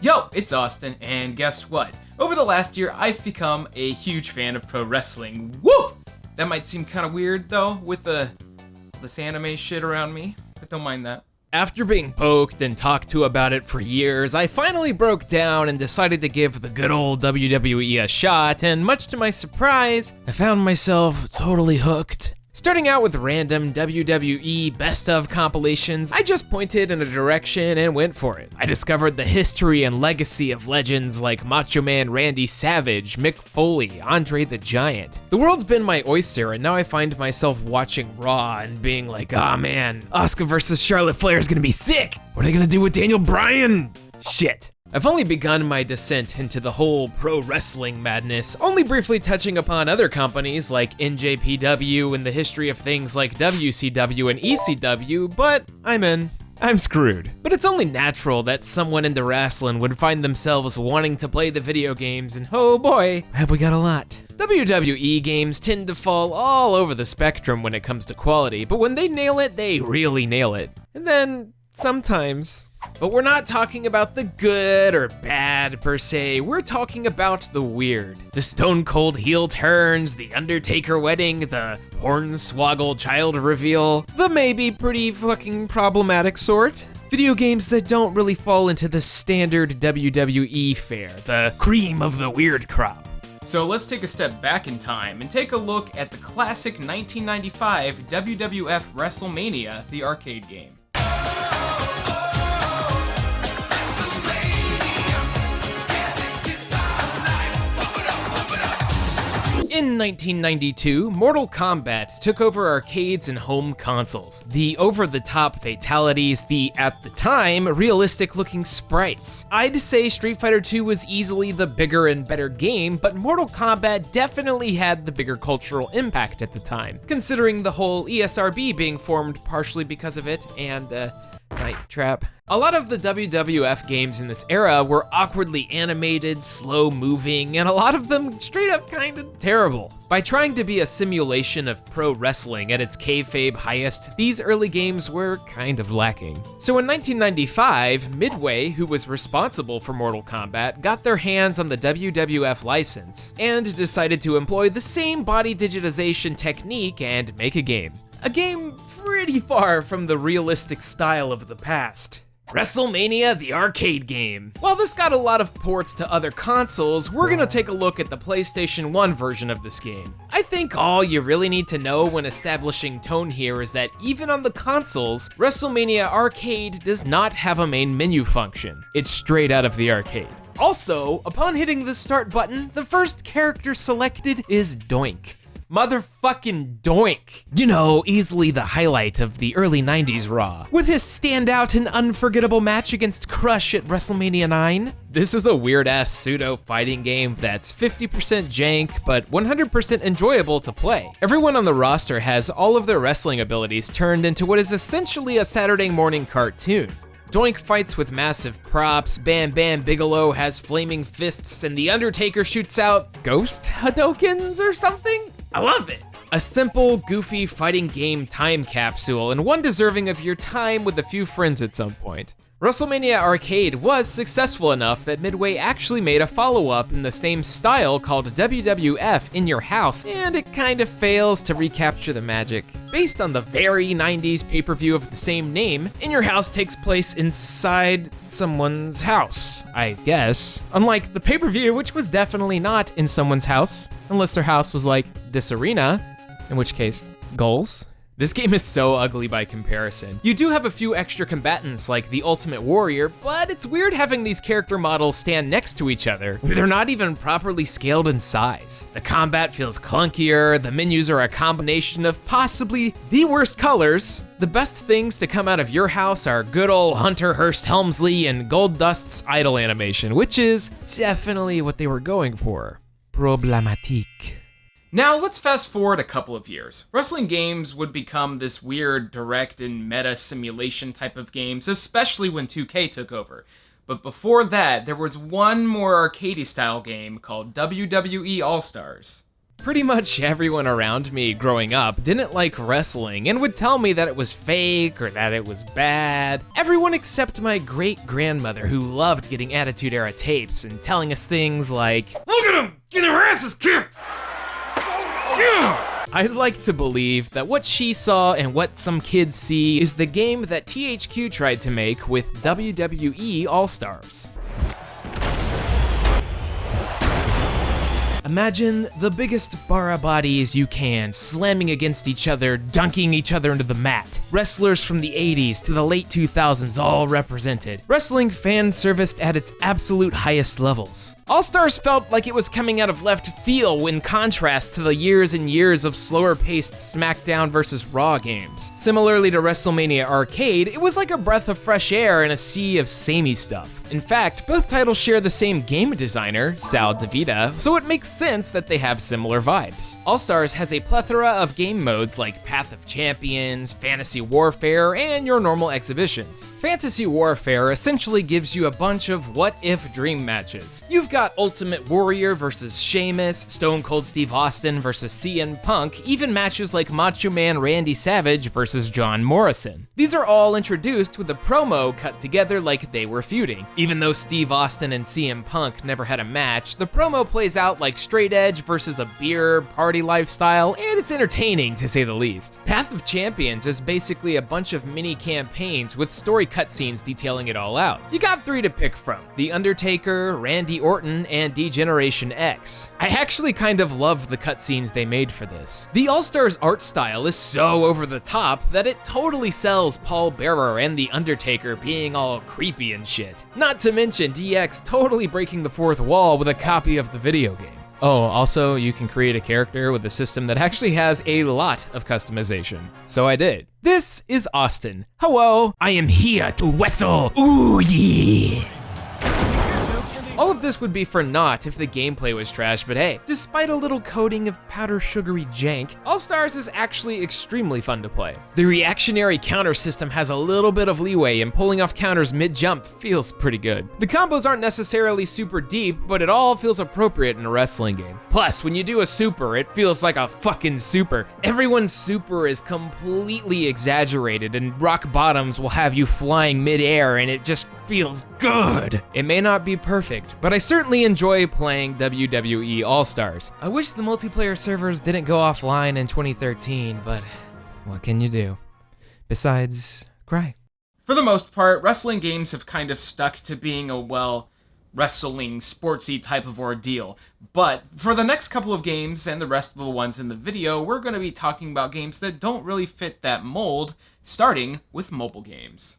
Yo, it's Austin, and guess what? Over the last year, I've become a huge fan of pro wrestling. Woo! That might seem kind of weird, though, with this anime shit around me, but don't mind that. After being poked and talked to about it for years, I finally broke down and decided to give the good old WWE a shot, and much to my surprise, I found myself totally hooked. Starting out with random WWE best of compilations, I just pointed in a direction and went for it. I discovered the history and legacy of legends like Macho Man Randy Savage, Mick Foley, Andre the Giant. The world's been my oyster, and now I find myself watching Raw and being like, ah man, Asuka versus Charlotte Flair is gonna be sick! What are they gonna do with Daniel Bryan? Shit. I've only begun my descent into the whole pro wrestling madness, only briefly touching upon other companies like NJPW and the history of things like WCW and ECW, but I'm screwed. But it's only natural that someone into Wrasslin would find themselves wanting to play the video games, and oh boy, have we got a lot. WWE games tend to fall all over the spectrum when it comes to quality, but when they nail it, they really nail it. And then, sometimes. But we're not talking about the good or bad per se, we're talking about the weird. The stone cold heel turns, the Undertaker wedding, the hornswoggle child reveal, the maybe pretty fucking problematic sort. Video games that don't really fall into the standard WWE fare, the cream of the weird crop. So let's take a step back in time and take a look at the classic 1995 WWF Wrestlemania, the arcade game. In 1992, Mortal Kombat took over arcades and home consoles. The over-the-top fatalities, the, at the time, realistic-looking sprites. I'd say Street Fighter II was easily the bigger and better game, but Mortal Kombat definitely had the bigger cultural impact at the time, considering the whole ESRB being formed partially because of it, and, Night Trap. A lot of the WWF games in this era were awkwardly animated, slow-moving, and a lot of them straight up kinda terrible. By trying to be a simulation of pro wrestling at its kayfabe highest, these early games were kind of lacking. So in 1995, Midway, who was responsible for Mortal Kombat, got their hands on the WWF license, and decided to employ the same body digitization technique and make a game. A game pretty far from the realistic style of the past. Wrestlemania, the arcade game. While this got a lot of ports to other consoles, we're gonna take a look at the PlayStation 1 version of this game. I think all you really need to know when establishing tone here is that even on the consoles, Wrestlemania Arcade does not have a main menu function. It's straight out of the arcade. Also, upon hitting the start button, the first character selected is Doink. Motherfucking Doink. You know, easily the highlight of the early 90s Raw, with his standout and unforgettable match against Crush at WrestleMania 9. This is a weird-ass pseudo-fighting game that's 50% jank, but 100% enjoyable to play. Everyone on the roster has all of their wrestling abilities turned into what is essentially a Saturday morning cartoon. Doink fights with massive props, Bam Bam Bigelow has flaming fists, and The Undertaker shoots out ghost Hadokens or something? I love it! A simple, goofy fighting game time capsule, and one deserving of your time with a few friends at some point. Wrestlemania Arcade was successful enough that Midway actually made a follow-up in the same style called WWF In Your House, and it kind of fails to recapture the magic. Based on the very 90s pay-per-view of the same name, In Your House takes place inside someone's house, I guess. Unlike the pay-per-view, which was definitely not in someone's house, unless their house was like this arena, in which case, goals. This game is so ugly by comparison. You do have a few extra combatants like the Ultimate Warrior, but it's weird having these character models stand next to each other. They're not even properly scaled in size. The combat feels clunkier, the menus are a combination of possibly the worst colors. The best things to come out of your house are good old Hunter Hearst Helmsley and Gold Dust's idle animation, which is definitely what they were going for. Problematique. Now, let's fast forward a couple of years. Wrestling games would become this weird, direct, and meta simulation type of games, especially when 2K took over. But before that, there was one more arcade-style game called WWE All-Stars. Pretty much everyone around me growing up didn't like wrestling and would tell me that it was fake or that it was bad. Everyone except my great-grandmother, who loved getting Attitude Era tapes and telling us things like, "Look at them, getting their asses kicked!" I'd like to believe that what she saw and what some kids see is the game that THQ tried to make with WWE All-Stars. Imagine the biggest bara bodies you can, slamming against each other, dunking each other into the mat. Wrestlers from the 80s to the late 2000s all represented. Wrestling fan serviced at its absolute highest levels. All-Stars felt like it was coming out of left field in contrast to the years and years of slower-paced SmackDown vs. Raw games. Similarly to Wrestlemania Arcade, it was like a breath of fresh air in a sea of samey stuff. In fact, both titles share the same game designer, Sal DeVita, so it makes sense that they have similar vibes. All-Stars has a plethora of game modes like Path of Champions, Fantasy Warfare, and your normal exhibitions. Fantasy Warfare essentially gives you a bunch of what-if dream matches. You've got Ultimate Warrior versus Sheamus, Stone Cold Steve Austin versus CM Punk, even matches like Macho Man Randy Savage versus John Morrison. These are all introduced with a promo cut together like they were feuding. Even though Steve Austin and CM Punk never had a match, the promo plays out like straight edge versus a beer party lifestyle, and it's entertaining to say the least. Path of Champions is basically a bunch of mini campaigns with story cutscenes detailing it all out. You got 3 to pick from: The Undertaker, Randy Orton, and D-Generation X. I actually kind of love the cutscenes they made for this. The All-Stars art style is so over the top that it totally sells Paul Bearer and The Undertaker being all creepy and shit. Not to mention DX totally breaking the fourth wall with a copy of the video game. Oh, also, you can create a character with a system that actually has a lot of customization. So I did. This is Austin. Hello, I am here to wrestle. Ooh yeah. All of this would be for naught if the gameplay was trash, but hey, despite a little coating of powder sugary jank, All-Stars is actually extremely fun to play. The reactionary counter system has a little bit of leeway, and pulling off counters mid-jump feels pretty good. The combos aren't necessarily super deep, but it all feels appropriate in a wrestling game. Plus, when you do a super, it feels like a fucking super. Everyone's super is completely exaggerated, and rock bottoms will have you flying mid-air, and it just feels good. It may not be perfect, but I certainly enjoy playing WWE All-Stars. I wish the multiplayer servers didn't go offline in 2013, but what can you do? Besides, cry. For the most part, wrestling games have kind of stuck to being a, well, wrestling, sportsy type of ordeal. But for the next couple of games and the rest of the ones in the video, we're going to be talking about games that don't really fit that mold, starting with mobile games.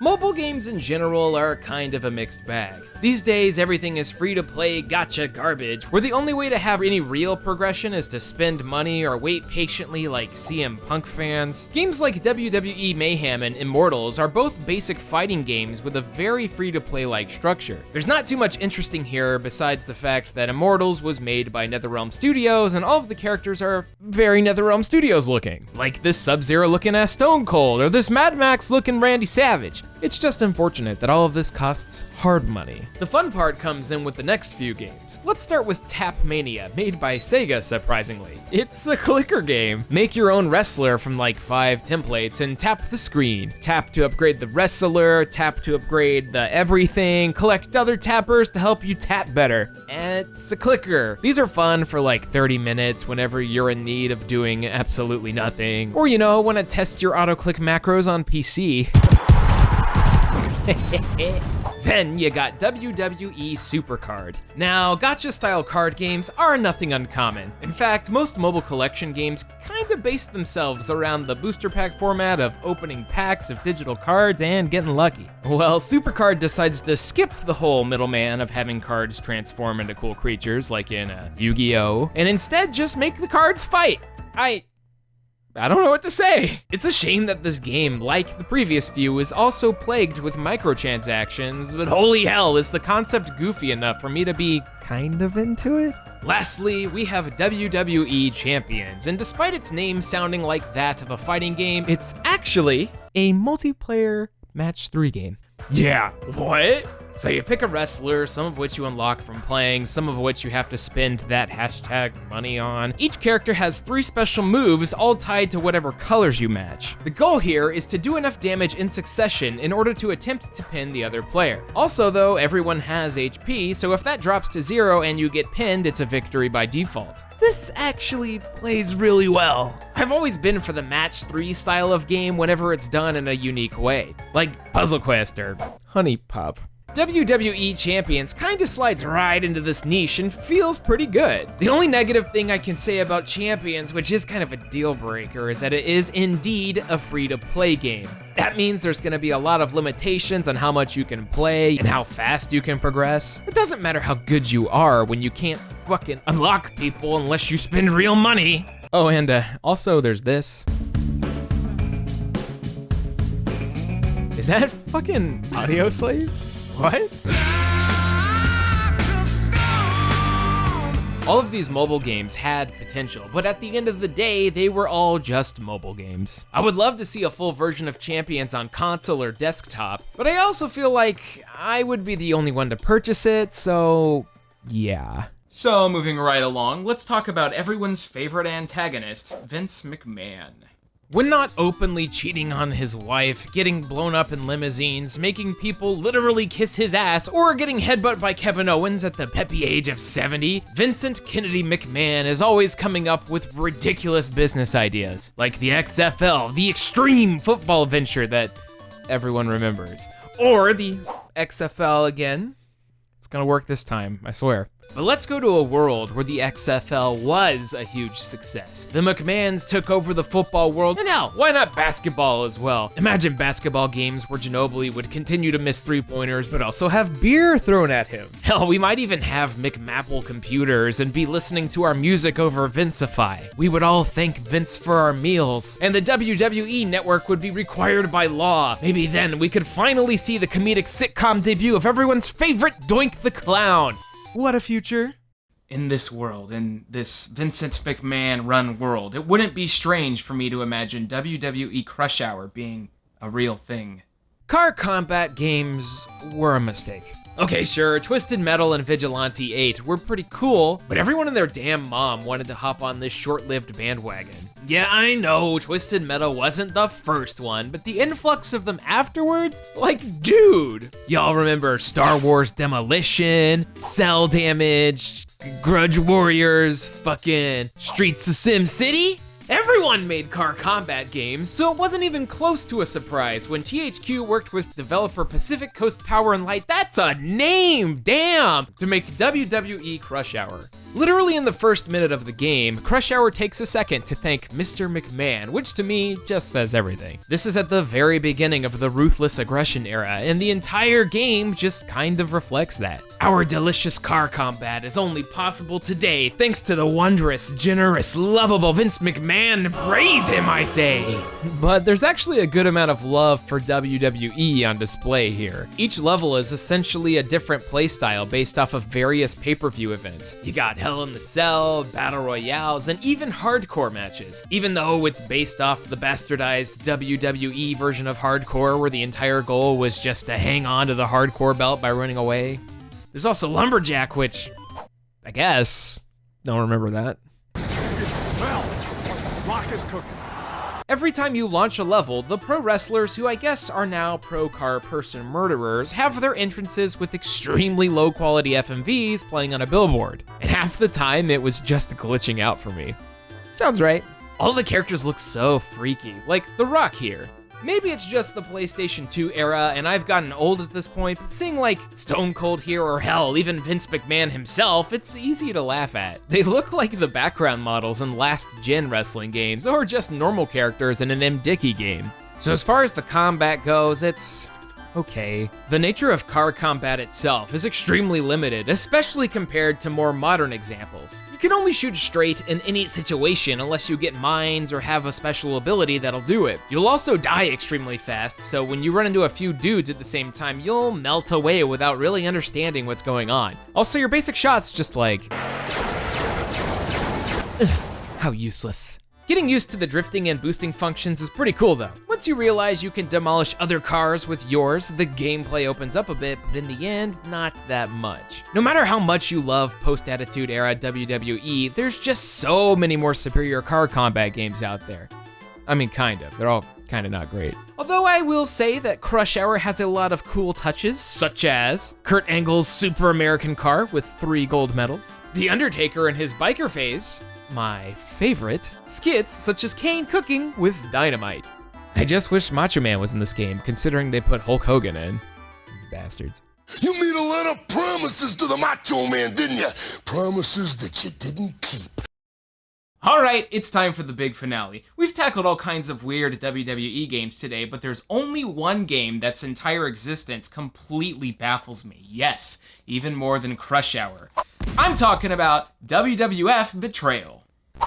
Mobile games in general are kind of a mixed bag. These days, everything is free-to-play gotcha garbage, where the only way to have any real progression is to spend money or wait patiently like CM Punk fans. Games like Wwe Mayhem and Immortals are both basic fighting games with a very free-to-play-like structure. There's not too much interesting here besides the fact that Immortals was made by NetherRealm Studios and all of the characters are very NetherRealm Studios looking. Like this Sub-Zero looking ass Stone Cold or this Mad Max looking Randy Savage. It's just unfortunate that all of this costs hard money. The fun part comes in with the next few games. Let's start with Tap Mania, made by Sega, surprisingly. It's a clicker game. Make your own wrestler from like 5 templates and tap the screen. Tap to upgrade the wrestler, tap to upgrade the everything, collect other tappers to help you tap better. It's a clicker. These are fun for like 30 minutes whenever you're in need of doing absolutely nothing. Or you know, want to test your auto-click macros on PC. Then you got WWE Supercard. Now, gacha-style card games are nothing uncommon. In fact, most mobile collection games kinda base themselves around the booster pack format of opening packs of digital cards and getting lucky. Well, Supercard decides to skip the whole middleman of having cards transform into cool creatures like in Yu-Gi-Oh! And instead just make the cards fight. I don't know what to say. It's a shame that this game, like the previous few, is also plagued with microtransactions, but holy hell, is the concept goofy enough for me to be kind of into it? Lastly, we have WWE Champions, and despite its name sounding like that of a fighting game, it's actually a multiplayer match 3 game. Yeah, what? So you pick a wrestler, some of which you unlock from playing, some of which you have to spend that hashtag money on. Each character has 3 special moves, all tied to whatever colors you match. The goal here is to do enough damage in succession in order to attempt to pin the other player. Also though, everyone has HP, so if that drops to 0 and you get pinned, it's a victory by default. This actually plays really well. I've always been for the match 3 style of game whenever it's done in a unique way, like Puzzle Quest or Honey Pop. WWE Champions kinda slides right into this niche and feels pretty good. The only negative thing I can say about Champions, which is kind of a deal breaker, is that it is indeed a free-to-play game. That means there's gonna be a lot of limitations on how much you can play and how fast you can progress. It doesn't matter how good you are when you can't fucking unlock people unless you spend real money. Oh, and also there's this. Is that fucking Audio Slave? What? All of these mobile games had potential, but at the end of the day, they were all just mobile games. I would love to see a full version of Champions on console or desktop, but I also feel like I would be the only one to purchase it, so yeah. So moving right along, let's talk about everyone's favorite antagonist, Vince McMahon. When not openly cheating on his wife, getting blown up in limousines, making people literally kiss his ass, or getting headbutted by Kevin Owens at the peppy age of 70, Vincent Kennedy McMahon is always coming up with ridiculous business ideas, like the XFL, the extreme football venture that everyone remembers, or the XFL again. It's gonna work this time, I swear. But let's go to a world where the XFL was a huge success. The McMahons took over the football world, and hell, why not basketball as well? Imagine basketball games where Ginobili would continue to miss 3-pointers, but also have beer thrown at him. Hell, we might even have McMapple computers and be listening to our music over Vincify. We would all thank Vince for our meals, and the WWE network would be required by law. Maybe then we could finally see the comedic sitcom debut of everyone's favorite Doink the Clown. What a future. In this world, in this Vincent McMahon run world, it wouldn't be strange for me to imagine WWE Crush Hour being a real thing. Car combat games were a mistake. Okay, sure, Twisted Metal and Vigilante 8 were pretty cool, but everyone and their damn mom wanted to hop on this short-lived bandwagon. Yeah, I know, Twisted Metal wasn't the first one, but the influx of them afterwards? Like, dude! Y'all remember Star Wars Demolition, Cell Damage, Grudge Warriors, fucking Streets of Sim City? Everyone made car combat games, so it wasn't even close to a surprise when THQ worked with developer Pacific Coast Power and Light, that's a name, damn, to make WWE Crush Hour. Literally in the first minute of the game, Crush Hour takes a second to thank Mr. McMahon, which to me just says everything. This is at the very beginning of the Ruthless Aggression era, and the entire game just kind of reflects that. Our delicious car combat is only possible today thanks to the wondrous, generous, lovable Vince McMahon. Praise him, I say! But there's actually a good amount of love for WWE on display here. Each level is essentially a different playstyle based off of various pay-per-view events. You got Hell in the Cell, Battle Royales, and even hardcore matches. Even though it's based off the bastardized WWE version of hardcore where the entire goal was just to hang on to the hardcore belt by running away. There's also Lumberjack, which, I guess, don't remember that. You smell what rock is cooking. Every time you launch a level, the pro wrestlers, who I guess are now pro car person murderers, have their entrances with extremely low quality FMVs playing on a billboard. And half the time it was just glitching out for me. Sounds right. All the characters look so freaky, like The Rock here. Maybe it's just the PlayStation 2 era and I've gotten old at this point, but seeing like Stone Cold here or hell, even Vince McMahon himself, it's easy to laugh at. They look like the background models in last-gen wrestling games, or just normal characters in an M. Dickey game. So as far as the combat goes, it's okay. The nature of car combat itself is extremely limited, especially compared to more modern examples. You can only shoot straight in any situation unless you get mines or have a special ability that'll do it. You'll also die extremely fast, so when you run into a few dudes at the same time, you'll melt away without really understanding what's going on. Also, your basic shots just like... Ugh, how useless. Getting used to the drifting and boosting functions is pretty cool though. Once Once you realize you can demolish other cars with yours, the gameplay opens up a bit, but in the end, not that much. No matter how much you love post-Attitude Era WWE, there's just so many more superior car combat games out there. I mean, kind of. They're all kind of not great. Although I will say that Crush Hour has a lot of cool touches, such as Kurt Angle's Super American car with 3 gold medals, The Undertaker in his biker phase, my favorite, skits such as Kane cooking with dynamite. I just wish Macho Man was in this game, considering they put Hulk Hogan in. Bastards. You made a lot of promises to the Macho Man, didn't you? Promises that you didn't keep. Alright, it's time for the big finale. We've tackled all kinds of weird WWE games today, but there's only one game that's entire existence completely baffles me. Yes, even more than Crush Hour. I'm talking about WWF Betrayal.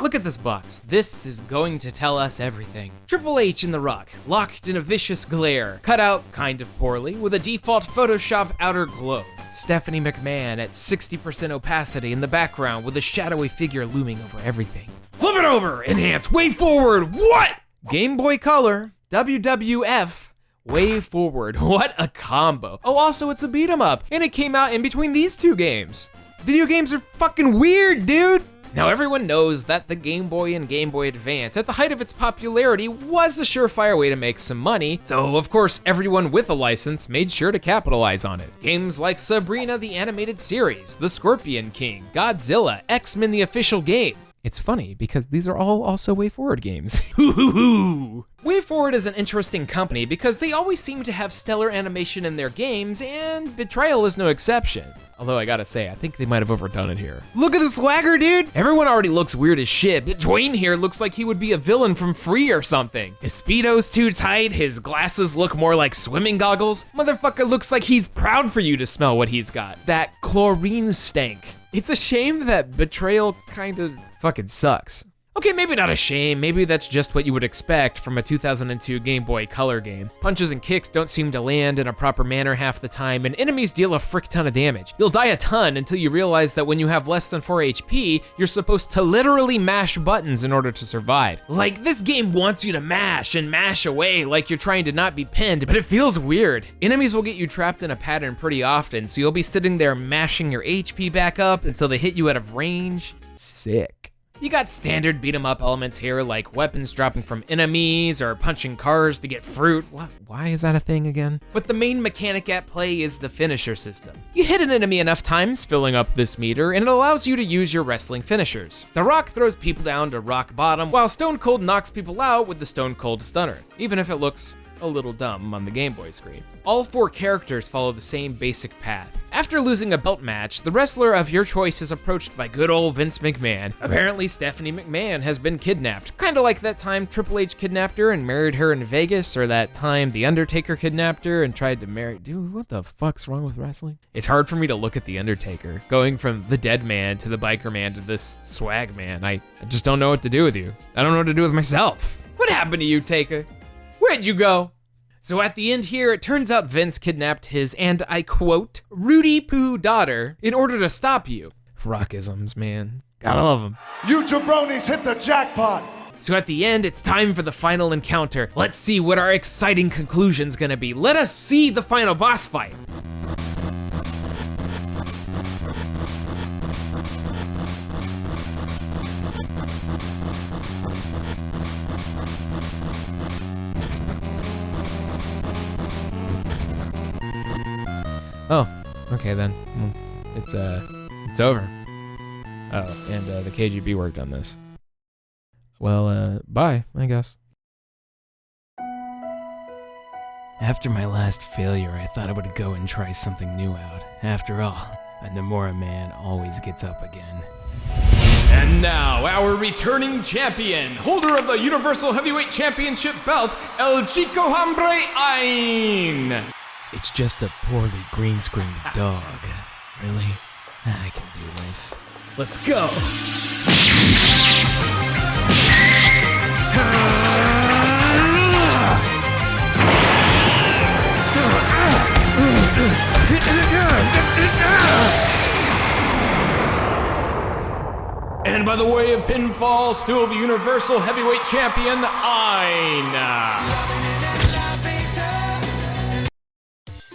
Look at this box. This is going to tell us everything. Triple H and The Rock, locked in a vicious glare, cut out kind of poorly with a default Photoshop outer glow. Stephanie McMahon at 60% opacity in the background with a shadowy figure looming over everything. Flip it over, enhance, way forward, what? Game Boy Color, WWF, way forward, what a combo. Oh, also it's a beat 'em up, and it came out in between these 2 games. Video games are fucking weird, dude. Now everyone knows that the Game Boy and Game Boy Advance, at the height of its popularity, was a surefire way to make some money, so of course everyone with a license made sure to capitalize on it. Games like Sabrina the Animated Series, The Scorpion King, Godzilla, X-Men the Official Game. It's funny because these are all also WayForward games. WayForward is an interesting company because they always seem to have stellar animation in their games, and Betrayal is no exception. Although I gotta say, I think they might have overdone it here. Look at the swagger, dude! Everyone already looks weird as shit, but Dwayne here looks like he would be a villain from Free or something. His Speedo's too tight, his glasses look more like swimming goggles. Motherfucker looks like he's proud for you to smell what he's got. That chlorine stank. It's a shame that Betrayal kinda fucking sucks. Okay, maybe not a shame, maybe that's just what you would expect from a 2002 Game Boy Color game. Punches and kicks don't seem to land in a proper manner half the time, and enemies deal a frick ton of damage. You'll die a ton until you realize that when you have less than 4 HP, you're supposed to literally mash buttons in order to survive. Like, this game wants you to mash and mash away like you're trying to not be pinned, but it feels weird. Enemies will get you trapped in a pattern pretty often, so you'll be sitting there mashing your HP back up until they hit you out of range. Sick. You got standard beat 'em up elements here, like weapons dropping from enemies or punching cars to get fruit. Why is that a thing again? But the main mechanic at play is the finisher system. You hit an enemy enough times, filling up this meter, and it allows you to use your wrestling finishers. The Rock throws people down to rock bottom, while Stone Cold knocks people out with the Stone Cold Stunner, even if it looks a little dumb on the Game Boy screen. All 4 characters follow the same basic path. After losing a belt match, the wrestler of your choice is approached by good old Vince McMahon. Apparently, Stephanie McMahon has been kidnapped. Kinda like that time Triple H kidnapped her and married her in Vegas, or that time The Undertaker kidnapped her and tried to marry... Dude, what the fuck's wrong with wrestling? It's hard for me to look at The Undertaker, going from the dead man to the biker man to this swag man. I just don't know what to do with you. I don't know what to do with myself. What happened to you, Taker? Where'd you go? So at the end here, it turns out Vince kidnapped his, and I quote, Rudy Poo daughter in order to stop you. Rockisms, man. Gotta love them. You jabronis hit the jackpot! So at the end, it's time for the final encounter. Let's see what our exciting conclusion's gonna be. Let us see the final boss fight. Oh, okay then. It's over. Oh, and the KGB worked on this. Well, bye, I guess. After my last failure, I thought I would go and try something new out. After all, a Nakamura man always gets up again. And now, our returning champion, holder of the Universal Heavyweight Championship belt, El Chico Hombre Ein! It's just a poorly green-screened dog. Really? I can do this. Let's go! And by the way of pinfall, still the Universal Heavyweight Champion, Ein.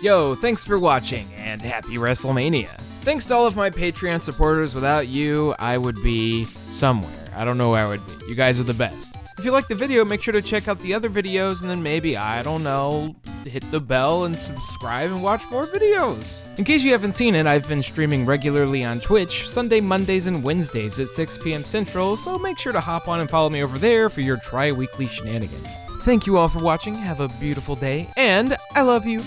Yo, thanks for watching, and happy Wrestlemania. Thanks to all of my Patreon supporters. Without you, I would be somewhere. I don't know where I would be. You guys are the best. If you liked the video, make sure to check out the other videos, and then maybe, I don't know, hit the bell and subscribe and watch more videos. In case you haven't seen it, I've been streaming regularly on Twitch, Sunday, Mondays, and Wednesdays at 6 p.m. Central, so make sure to hop on and follow me over there for your tri-weekly shenanigans. Thank you all for watching, have a beautiful day, and I love you.